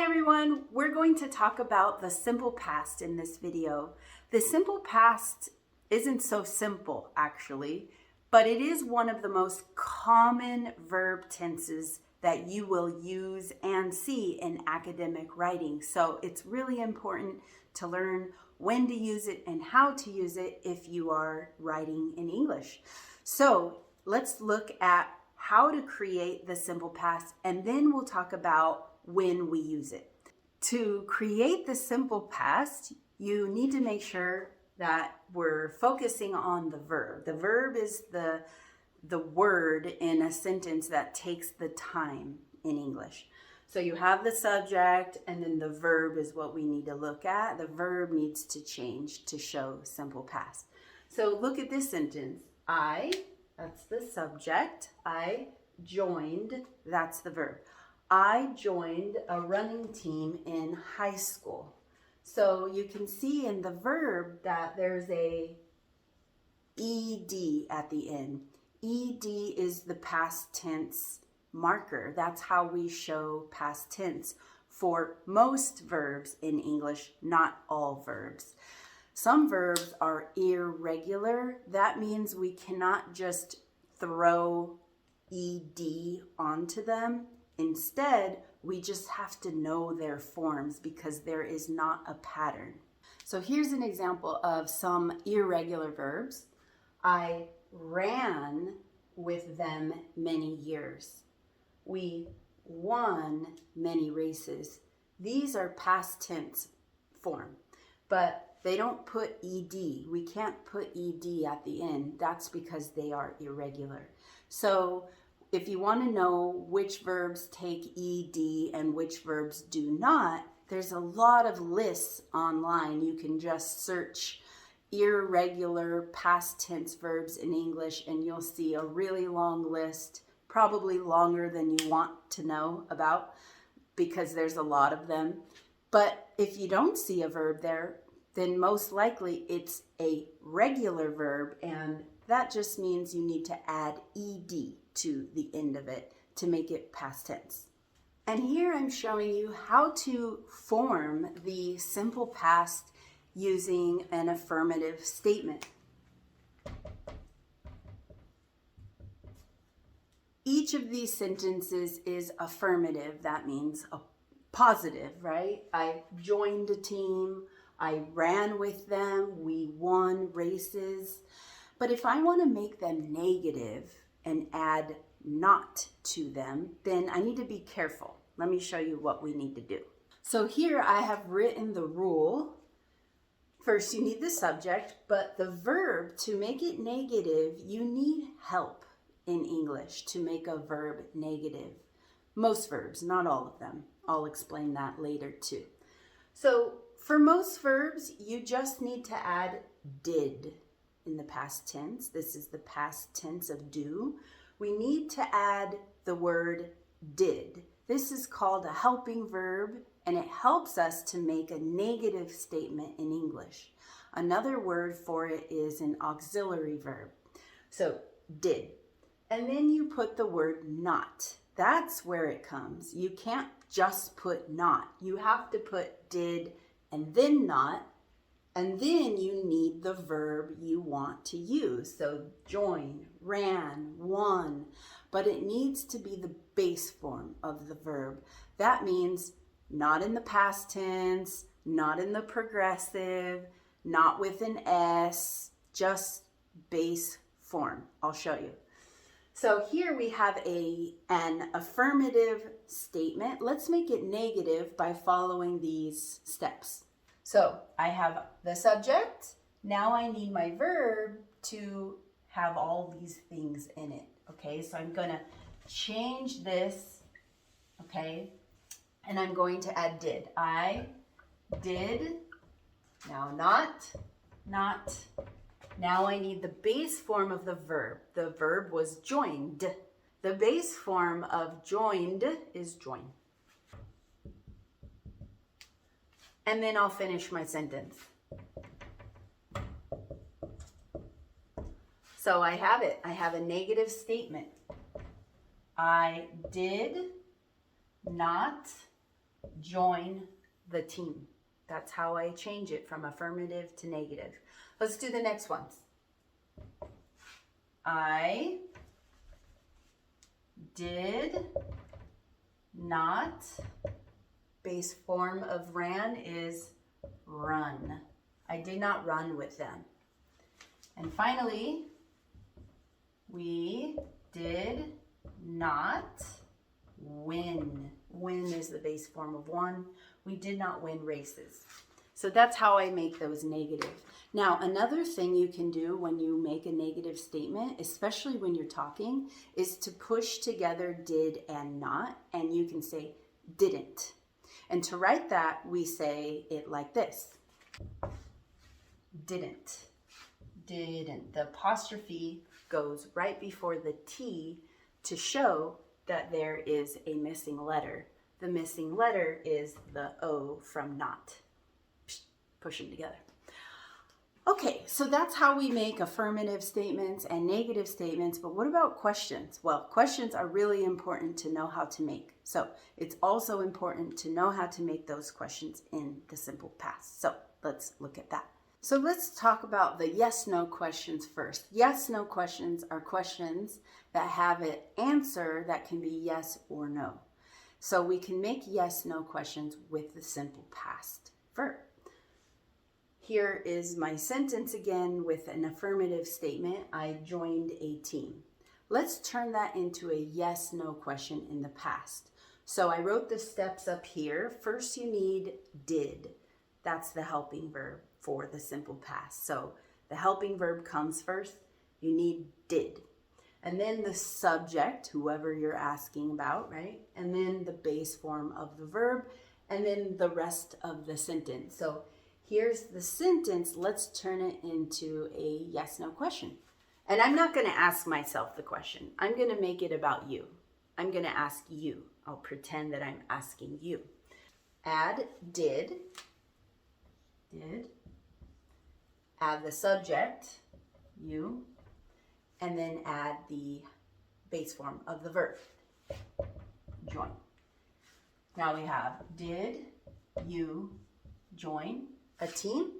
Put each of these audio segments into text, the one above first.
Hi everyone, we're going to talk about the simple past in this video. The simple past isn't so simple actually, but it is one of the most common verb tenses that you will use and see in academic writing. So it's really important to learn when to use it and how to use it if you are writing in English. So let's look at how to create the simple past, and then we'll talk about when we use it. To create the simple past, you need to make sure that we're focusing on the verb. The verb is the word in a sentence that takes the time in English. So you have the subject, and then the verb is what we need to look at. The verb needs to change to show simple past. So look at this sentence. That's the subject. I joined, that's the verb. I joined a running team in high school. So you can see in the verb that there's a ed at the end. Ed is the past tense marker. That's how we show past tense for most verbs in English, not all verbs. Some verbs are irregular. That means we cannot just throw ed onto them. Instead, we just have to know their forms because there is not a pattern. So here's an example of some irregular verbs. I ran with them many years. We won many races. These are past tense form, but they don't put ed. We can't put ed at the end. That's because they are irregular. So if you want to know which verbs take ed and which verbs do not, there's a lot of lists online. You can just search irregular past tense verbs in English and you'll see a really long list, probably longer than you want to know about because there's a lot of them. But if you don't see a verb there, then most likely it's a regular verb, and that just means you need to add ed to the end of it to make it past tense. And here I'm showing you how to form the simple past using an affirmative statement. Each of these sentences is affirmative. That means a positive, right? I joined a team. I ran with them. We won races. But if I want to make them negative and add not to them, then I need to be careful. Let me show you what we need to do. So here I have written the rule. First, you need the subject, but the verb, to make it negative, you need help in English to make a verb negative. Most verbs, not all of them. I'll explain that later too. So for most verbs, you just need to add did in the past tense. This is the past tense of do. We need to add the word did. This is called a helping verb, and it helps us to make a negative statement in English. Another word for it is an auxiliary verb. So did. And then you put the word not. That's where it comes. You can't just put not. You have to put did and then not, and then you need the verb you want to use. So join, ran, won, but it needs to be the base form of the verb. That means not in the past tense, not in the progressive, not with an S, just base form. I'll show you. So here we have an affirmative statement. Let's make it negative by following these steps. So I have the subject. Now I need my verb to have all these things in it. Okay, so I'm going to change this. Okay, and I'm going to add did. I did. Now not. Now I need the base form of the verb. The verb was joined. The base form of joined is join. And then I'll finish my sentence. So I have it. I have a negative statement. I did not join the team. That's how I change it from affirmative to negative. Let's do the next ones. I did not. Base form of ran is run. I did not run with them. And finally, we did not win. Win is the base form of won. We did not win races. So that's how I make those negative. Now, another thing you can do when you make a negative statement, especially when you're talking, is to push together did and not, and you can say didn't. And to write that, we say it like this. Didn't. Didn't. The apostrophe goes right before the T to show that there is a missing letter. The missing letter is the O from not. Push them together. Okay, so that's how we make affirmative statements and negative statements, but what about questions? Well, questions are really important to know how to make. So it's also important to know how to make those questions in the simple past. So let's look at that. So let's talk about the yes-no questions first. Yes-no questions are questions that have an answer that can be yes or no. So we can make yes-no questions with the simple past verb. Here is my sentence again with an affirmative statement. I joined a team. Let's turn that into a yes-no question in the past. So I wrote the steps up here. First, you need did. That's the helping verb for the simple past. So the helping verb comes first. You need did. And then the subject, whoever you're asking about, right? And then the base form of the verb, and then the rest of the sentence. So here's the sentence. Let's turn it into a yes-no question. And I'm not going to ask myself the question. I'm going to make it about you. I'm going to ask you. I'll pretend that I'm asking you. Add did. Did. Add the subject, you. And then add the base form of the verb, join. Now we have, did you join a team?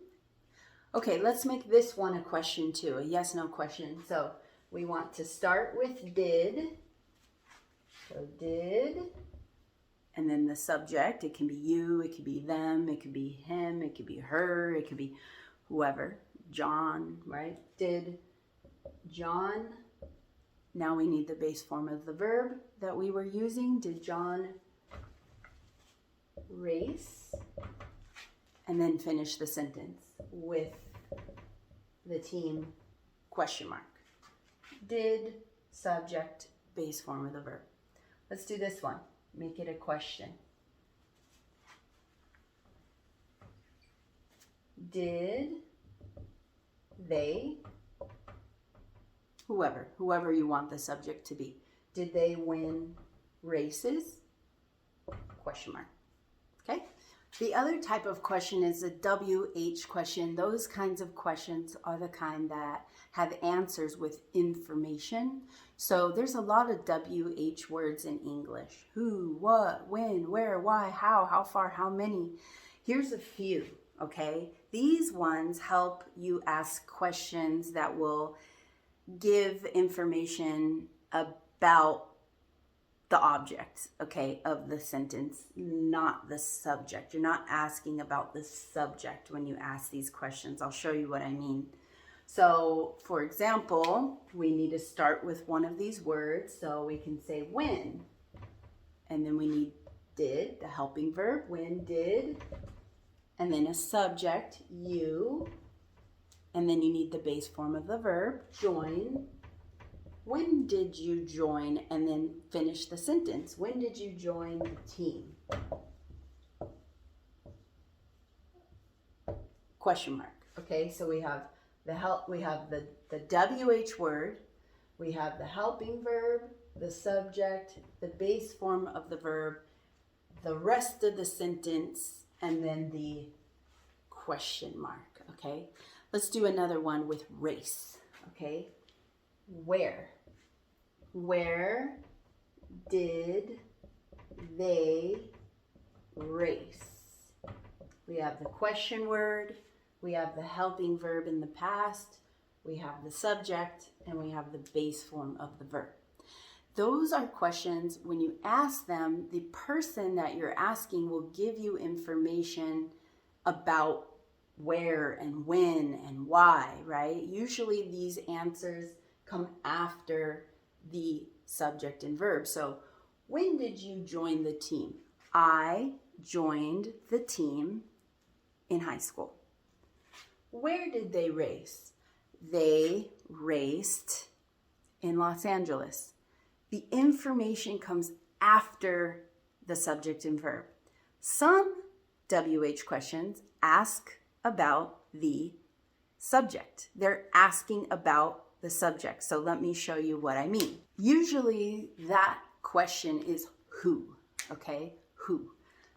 Okay, let's make this one a question too, a yes-no question. So we want to start with did. So did, and then the subject. It can be you, it could be them, it could be him, it could be her, it could be whoever. John, right? Did John. Now we need the base form of the verb that we were using. Did John race? And then finish the sentence with the team question mark. Did, subject, base form of the verb. Let's do this one. Make it a question. Did they, whoever you want the subject to be, did they win races? Question mark. Okay? The other type of question is a WH question. Those kinds of questions are the kind that have answers with information. So there's a lot of WH words in English. Who, what, when, where, why, how far, how many. Here's a few, okay? These ones help you ask questions that will give information about the object, okay, of the sentence, not the subject. You're not asking about the subject when you ask these questions. I'll show you what I mean. So, for example, we need to start with one of these words. So we can say when, and then we need did, the helping verb, when did, and then a subject, you, and then you need the base form of the verb, join. When did you join? And then finish the sentence. When did you join the team? Question mark. Okay, so we have the WH word, we have the helping verb, the subject, the base form of the verb, the rest of the sentence, and then the question mark. Okay, let's do another one with race. Okay. Where did they race. We have the question word, we have the helping verb in the past, we have the subject, and we have the base form of the verb. Those are questions, when you ask them, the person that you're asking will give you information about where and when and why, right? Usually these answers come after the subject and verb. So, when did you join the team? I joined the team in high school. Where did they race? They raced in Los Angeles. The information comes after the subject and verb. Some WH questions ask about the subject. They're asking about the subject. So let me show you what I mean. Usually that question is who, okay? Who.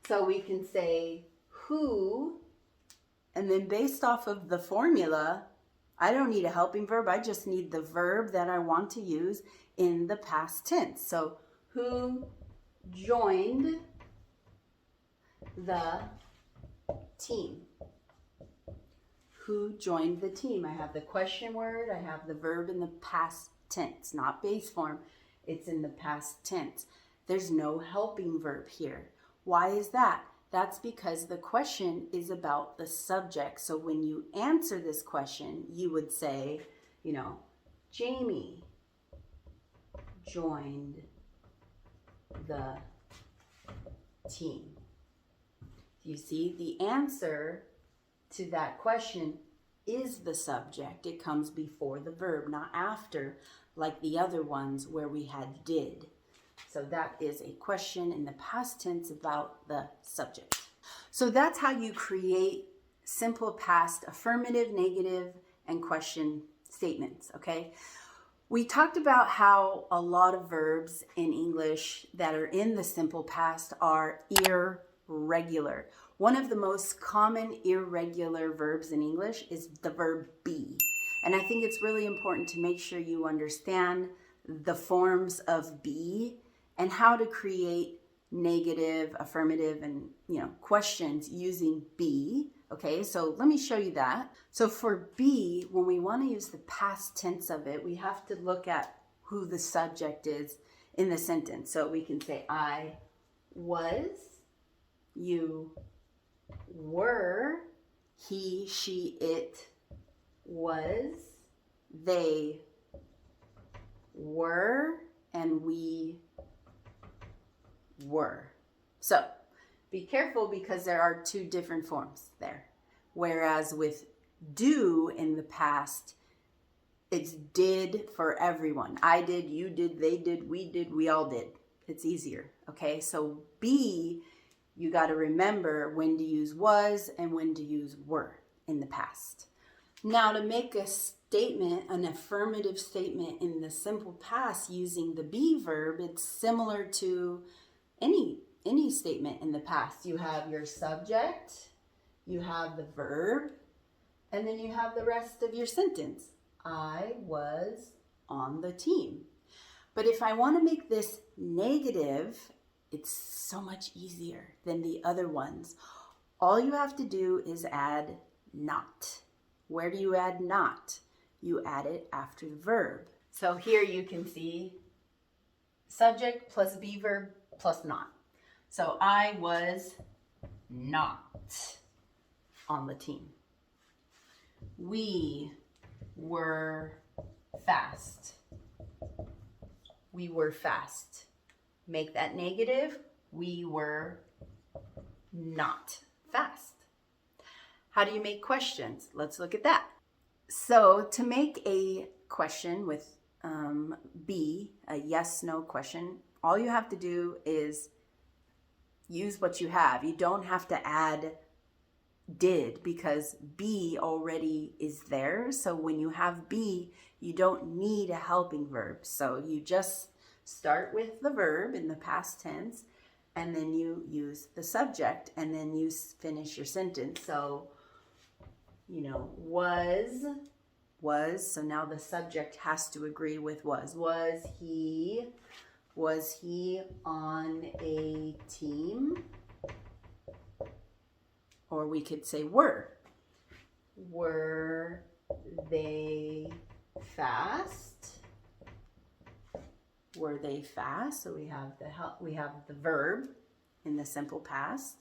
So we can say who, and then based off of the formula, I don't need a helping verb. I just need the verb that I want to use in the past tense. So who joined the team? Who joined the team? I have the question word, I have the verb in the past tense, not base form. It's in the past tense. There's no helping verb here. Why is that? That's because the question is about the subject. So when you answer this question, you would say, Jamie joined the team. You see, the answer to that question is the subject. It comes before the verb, not after, like the other ones where we had did. So that is a question in the past tense about the subject. So that's how you create simple past affirmative, negative, and question statements, okay? We talked about how a lot of verbs in English that are in the simple past are irregular. One of the most common irregular verbs in English is the verb be. And I think it's really important to make sure you understand the forms of be and how to create negative, affirmative, and questions using be. Okay, so let me show you that. So for be, when we want to use the past tense of it, we have to look at who the subject is in the sentence. So we can say, I was, you were, he, she, it was, they were, and we were. So be careful because there are two different forms there. Whereas with do in the past, it's did for everyone. I did, you did, they did, we all did. It's easier, okay? So be, you got to remember when to use was and when to use were in the past. Now to make a statement, an affirmative statement in the simple past using the be verb, it's similar to any statement in the past. You have your subject, you have the verb, and then you have the rest of your sentence. I was on the team. But if I want to make this negative, it's so much easier than the other ones. All you have to do is add not. Where do you add not? You add it after the verb. So here you can see subject plus be verb plus not. So I was not on the team. We were fast. We were fast. Make that negative. We were not fast. How do you make questions? Let's look at that. So to make a question with be, a yes/no question, all you have to do is use what you have. You don't have to add did because be already is there. So when you have be, you don't need a helping verb. So you just start with the verb in the past tense, and then you use the subject, and then you finish your sentence. So, was, so now the subject has to agree with was. Was he on a team? or we could say were. Were they fast? Were they fast? So we have the verb in the simple past,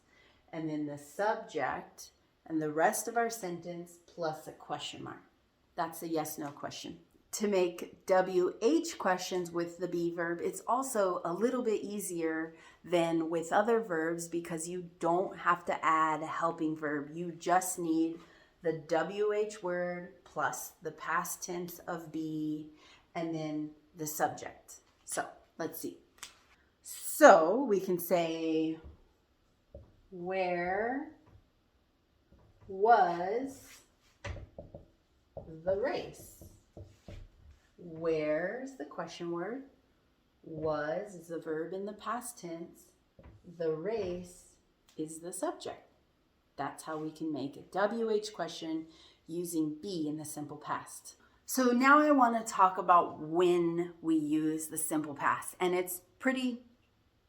and then the subject and the rest of our sentence plus a question mark. That's a yes/no question. To make WH questions with the be verb, it's also a little bit easier than with other verbs because you don't have to add a helping verb. You just need the WH word plus the past tense of be and then the subject. So let's see. So we can say, where was the race? Where's the question word? Was is the verb in the past tense. The race is the subject. That's how we can make a WH question using be in the simple past. So now I want to talk about when we use the simple past. And it's pretty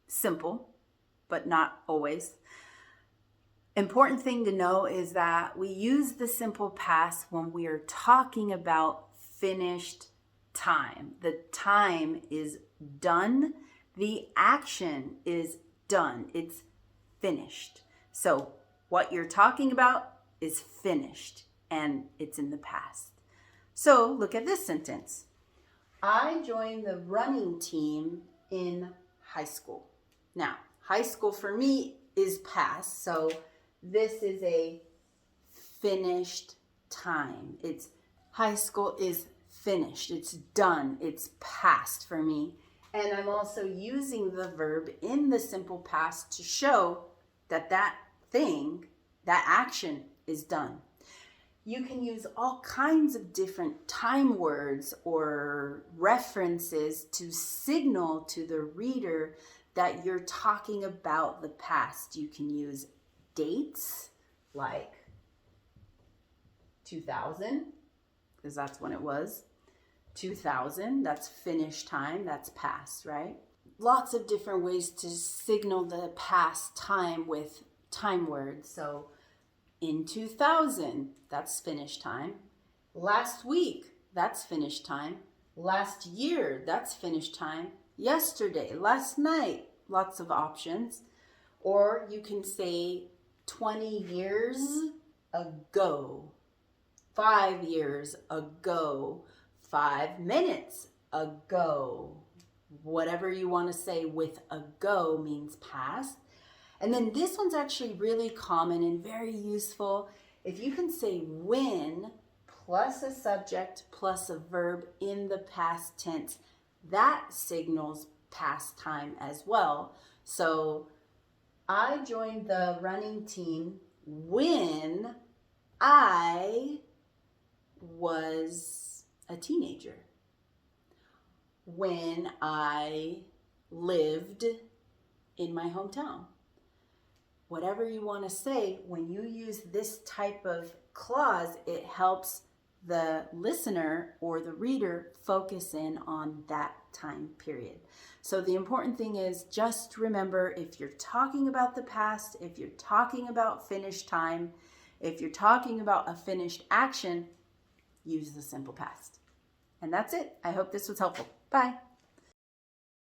simple, but not always. Important thing to know is that we use the simple past when we are talking about finished time. The time is done. The action is done. It's finished. So what you're talking about is finished and it's in the past. So look at this sentence. I joined the running team in high school. Now, high school for me is past, so this is a finished time. It's high school is finished. It's done. It's past for me. And I'm also using the verb in the simple past to show that that thing, that action is done. You can use all kinds of different time words or references to signal to the reader that you're talking about the past. You can use dates like 2000, because that's when it was. 2000, that's finished time, that's past, right? Lots of different ways to signal the past time with time words. So in 2000, that's finished time. Last week, that's finished time. Last year, that's finished time. Yesterday, last night, lots of options. Or you can say 20 years ago, 5 years ago, 5 minutes ago. Whatever you want to say with ago means past. And then this one's actually really common and very useful. If you can say when plus a subject plus a verb in the past tense, that signals past time as well. So I joined the running team when I was a teenager. When I lived in my hometown. Whatever you want to say, when you use this type of clause, it helps the listener or the reader focus in on that time period. So the important thing is just remember, if you're talking about the past, if you're talking about finished time, if you're talking about a finished action, use the simple past. And that's it. I hope this was helpful. Bye.